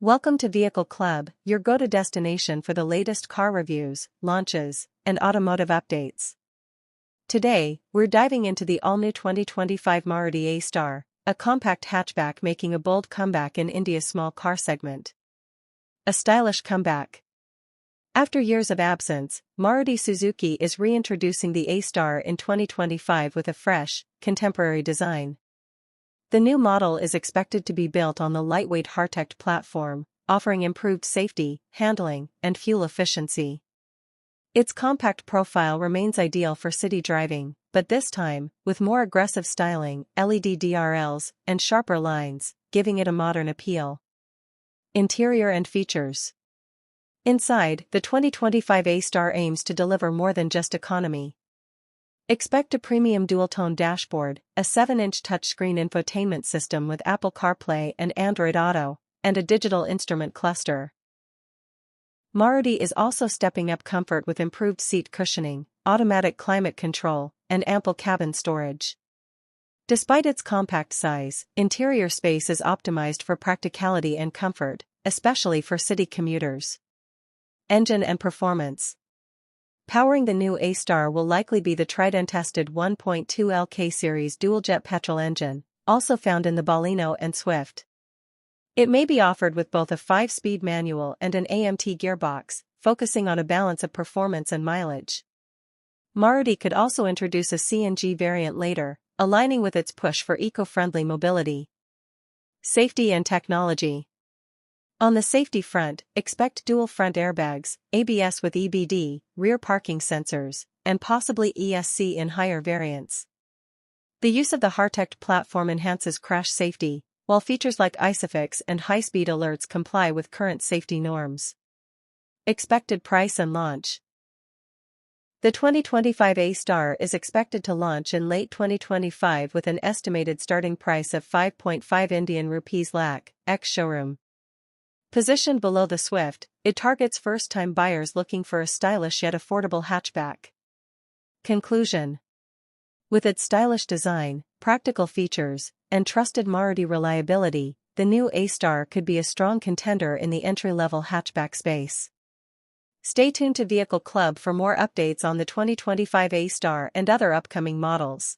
Welcome to Vehicle Club, your go-to destination for the latest car reviews, launches, and automotive updates. Today, we're diving into the all-new 2025 Maruti A-Star, a compact hatchback making a bold comeback in India's small car segment. A stylish comeback. After years of absence, Maruti Suzuki is reintroducing the A-Star in 2025 with a fresh, contemporary design. The new model is expected to be built on the lightweight Hatchback platform, offering improved safety, handling, and fuel efficiency. Its compact profile remains ideal for city driving, but this time, with more aggressive styling, LED DRLs, and sharper lines, giving it a modern appeal. Interior and features. Inside, the 2025 A-Star aims to deliver more than just economy. Expect a premium dual-tone dashboard, a 7-inch touchscreen infotainment system with Apple CarPlay and Android Auto, and a digital instrument cluster. Maruti is also stepping up comfort with improved seat cushioning, automatic climate control, and ample cabin storage. Despite its compact size, interior space is optimized for practicality and comfort, especially for city commuters. Engine and performance. Powering the new A-Star will likely be the tried-and-tested 1.2 LK series dual-jet petrol engine, also found in the Baleno and Swift. It may be offered with both a 5-speed manual and an AMT gearbox, focusing on a balance of performance and mileage. Maruti could also introduce a CNG variant later, aligning with its push for eco-friendly mobility. Safety and technology. On the safety front, expect dual front airbags, ABS with EBD, rear parking sensors, and possibly ESC in higher variants. The use of the Hatchback platform enhances crash safety, while features like ISOFIX and high-speed alerts comply with current safety norms. Expected price and launch. The 2025 A-Star is expected to launch in late 2025 with an estimated starting price of 5.5 Indian rupees lakh, ex-showroom. Positioned below the Swift, it targets first-time buyers looking for a stylish yet affordable hatchback. Conclusion. With its stylish design, practical features, and trusted Maruti reliability, the new A-Star could be a strong contender in the entry-level hatchback space. Stay tuned to Vehicle Club for more updates on the 2025 A-Star and other upcoming models.